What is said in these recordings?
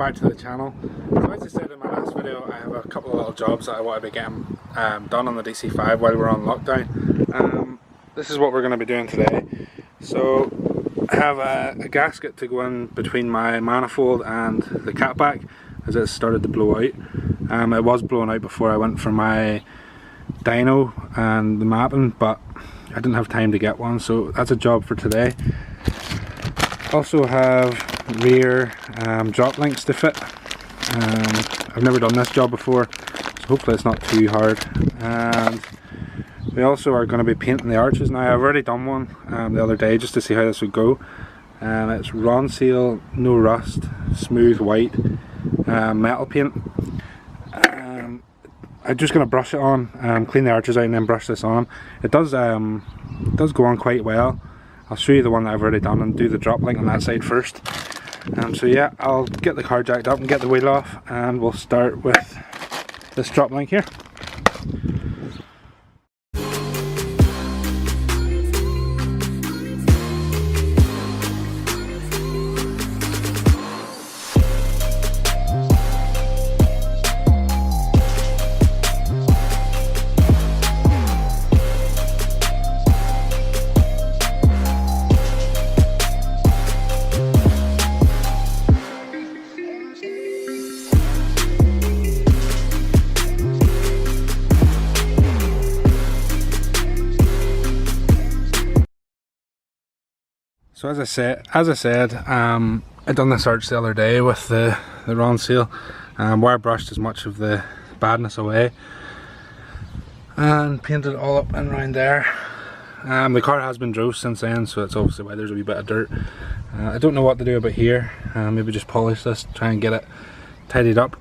back to the channel. So as I said in my last video, I have a couple of little jobs that I want to be getting done on the Dc5 while we're on lockdown. This is what we're going to be doing today. So I have a gasket to go in between my manifold and the catback as it started to blow out. It was blowing out before I went for my dyno and the mapping, but I didn't have time to get one, so that's a job for today. Also have rear drop links to fit. I've never done this job before, so hopefully it's not too hard. And we also are going to be painting the arches now. I've already done one the other day just to see how this would go. It's Ronseal, no rust, smooth white metal paint. I'm just going to brush it on, clean the arches out and then brush this on. It does go on quite well. I'll show you the one that I've already done and do the drop link on that side first. So yeah, I'll get the car jacked up and get the wheel off, and we'll start with this drop link here. So as I said, I done this arch the other day with the Ronseal, wire brushed as much of the badness away and painted it all up and around there. The car has been drove since then, so that's obviously why there's a wee bit of dirt. I don't know what to do about here. Maybe just polish this, try and get it tidied up.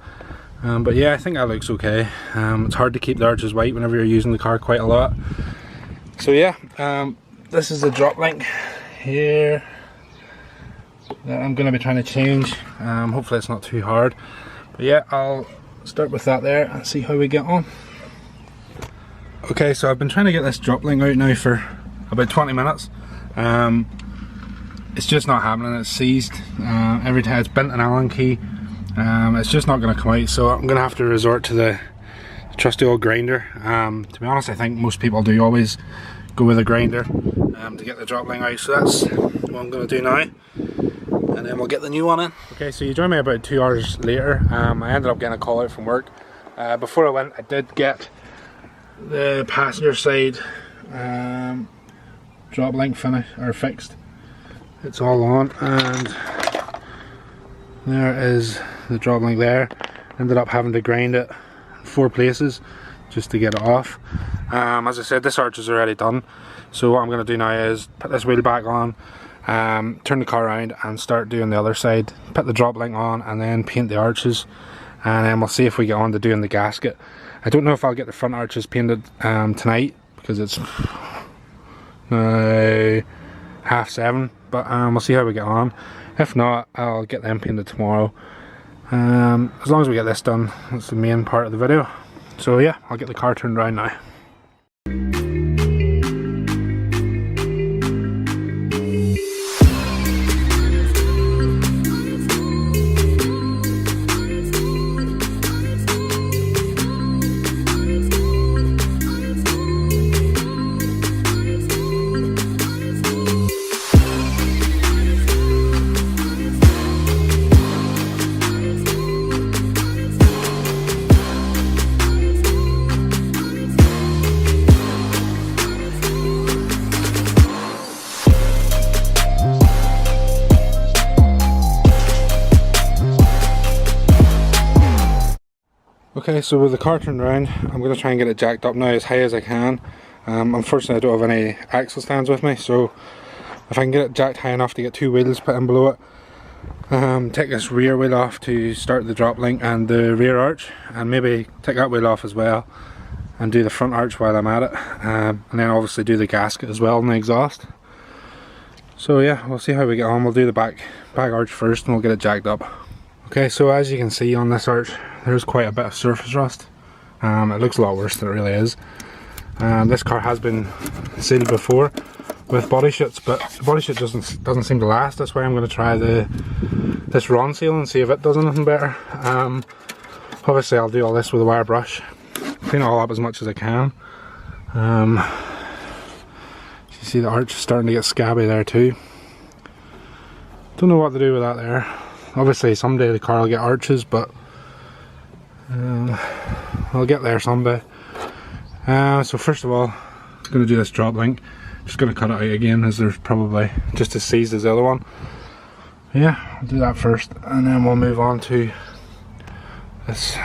But yeah, I think that looks okay. It's hard to keep the arches white whenever you're using the car quite a lot. So yeah, this is the drop link here that I'm going to be trying to change. Hopefully it's not too hard, but yeah, I'll start with that there and see how we get on. Okay, so I've been trying to get this drop link out now for about 20 minutes. It's just not happening. It's seized every time. It's bent an Allen key. It's just not going to come out, so I'm going to have to resort to the trusty old grinder. To be honest, I think most people do always go with a grinder to get the drop link out, so that's what I'm going to do now, and then we'll get the new one in. Okay, so you joined me about 2 hours later. I ended up getting a call out from work. Before I went, I did get the passenger side drop link fixed. It's all on, and there is the drop link there. Ended up having to grind it in 4 places just to get it off. As I said, this arch is already done, so what I'm going to do now is put this wheel back on, turn the car around and start doing the other side, put the drop link on and then paint the arches, and then we'll see if we get on to doing the gasket. I don't know if I'll get the front arches painted tonight because it's now 7:30, but we'll see how we get on. If not, I'll get them painted tomorrow. As long as we get this done, that's the main part of the video. So yeah, I'll get the car turned around now. Okay, so with the car turned around, I'm going to try and get it jacked up now as high as I can. Unfortunately I don't have any axle stands with me, so if I can get it jacked high enough to get 2 wheels put in below it, take this rear wheel off to start the drop link and the rear arch, and maybe take that wheel off as well and do the front arch while I'm at it, and then obviously do the gasket as well and the exhaust. So yeah, we'll see how we get on. We'll do the back arch first and we'll get it jacked up. Okay, so as you can see on this arch, there's quite a bit of surface rust. It looks a lot worse than it really is. This car has been sealed before, with body shoots, but the body shoot doesn't seem to last. That's why I'm going to try this run seal and see if it does anything better. Obviously I'll do all this with a wire brush, clean it all up as much as I can. You see the arch is starting to get scabby there too. Don't know what to do with that there. Obviously someday the car will get arches, but I'll get there someday. So first of all, I'm going to do this drop link. Just going to cut it out again, as there's probably just as seized as the other one. Yeah, I'll do that first, and then we'll move on to this.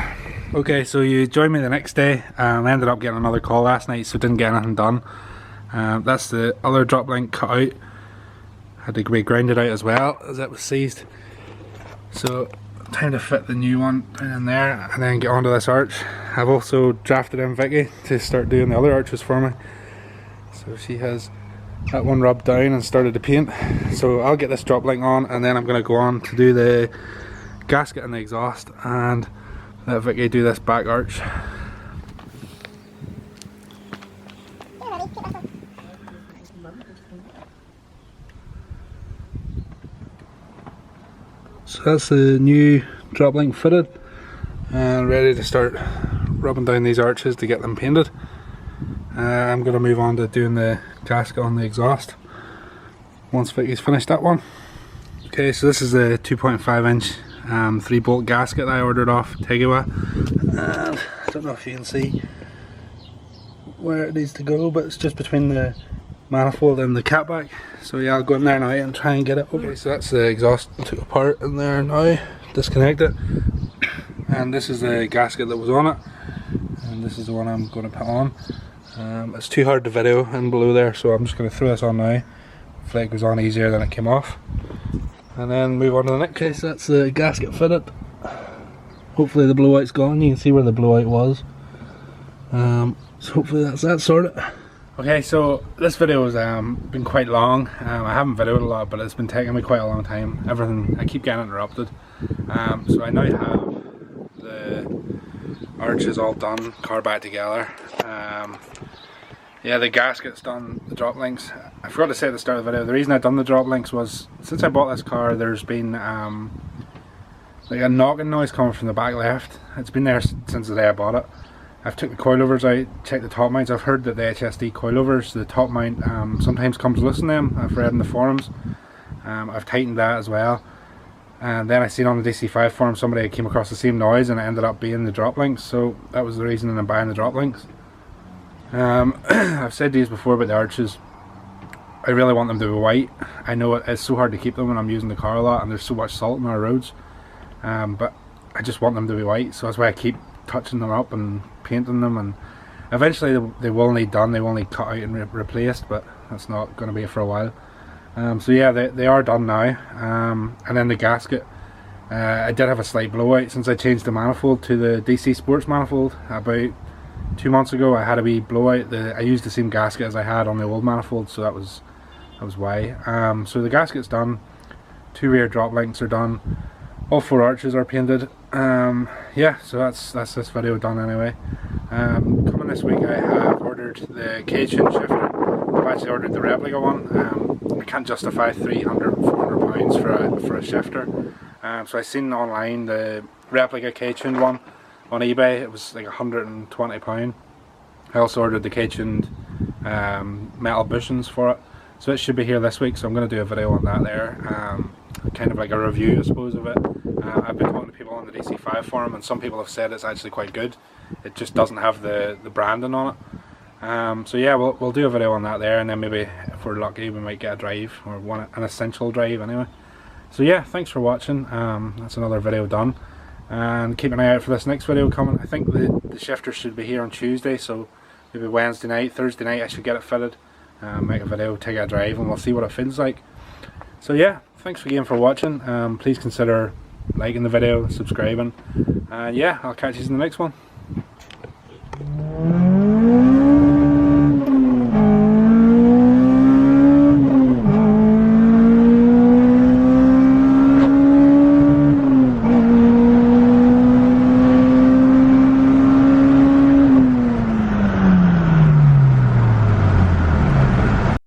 Okay, so you joined me the next day. I ended up getting another call last night, so didn't get anything done. That's the other drop link cut out. Had to be grounded out as well, as it was seized. So time to fit the new one down in there and then get onto this arch. I've also drafted in Vicky to start doing the other arches for me. So she has that one rubbed down and started to paint. So I'll get this drop link on, and then I'm going to go on to do the gasket and the exhaust, and let Vicky do this back arch. So that's the new drop link fitted and ready to start rubbing down these arches to get them painted. I'm going to move on to doing the gasket on the exhaust once Vicky's finished that one. Okay, so this is a 2.5 inch 3-bolt gasket that I ordered off Tegawa, and I don't know if you can see where it needs to go, but it's just between the manifold and the catback. So yeah, I'll go in there now and try and get it over. Okay, so that's the exhaust I took apart in there now, disconnect it, and this is the gasket that was on it, and this is the one I'm going to put on. It's too hard to video in below there, so I'm just going to throw this on now. Hopefully it goes on easier than it came off, and then move on to the next case. That's the gasket fitted. Hopefully the blowout's gone. You can see where the blowout was. So hopefully that's that sorted. Okay, so this video has been quite long. I haven't videoed a lot, but it's been taking me quite a long time. I keep getting interrupted. So I now have the arches all done, car back together. Yeah, the gasket's done, the drop links. I forgot to say at the start of the video, the reason I've done the drop links was, since I bought this car, there's been like a knocking noise coming from the back left. It's been there since the day I bought it. I've took the coilovers out, checked the top mounts. I've heard that the HSD coilovers, the top mount sometimes comes loose in them. I've read in the forums. I've tightened that as well. And then I seen on the Dc5 forum somebody came across the same noise, and it ended up being the drop links. So that was the reason I'm buying the drop links. I've said these before about the arches. I really want them to be white. I know it's so hard to keep them when I'm using the car a lot, and there's so much salt on our roads. But I just want them to be white, so that's why I keep touching them up and painting them, and eventually they will need done. They will need cut out and replaced, but that's not going to be for a while. So yeah, they are done now. And then the gasket, I did have a slight blowout since I changed the manifold to the DC Sports manifold about 2 months ago. I had a wee blowout. I used the same gasket as I had on the old manifold, so that was why. So the gasket's done, 2 rear drop links are done, all 4 arches are painted. Yeah, so that's this video done anyway. Coming this week I have ordered the cage tune shifter. I've actually ordered the replica one. I can't justify 300-400 pounds for a shifter. So I seen online the replica cage tuned one on eBay. It was like £120. I also ordered the cage tuned metal bushings for it. So it should be here this week, so I'm going to do a video on that there. Kind of like a review, I suppose, of it. I've been talking to people on the Dc5 forum, and some people have said it's actually quite good. It just doesn't have the branding on it. So yeah, we'll do a video on that there, and then maybe if we're lucky we might get a drive, or an essential drive anyway. So yeah, thanks for watching. That's another video done, and keep an eye out for this next video coming. I think the shifter should be here on Tuesday, so maybe Wednesday night, Thursday night I should get it fitted, make a video, take a drive, and we'll see what it feels like. So yeah, thanks again for watching. Please consider liking the video, subscribing, and yeah, I'll catch you in the next one.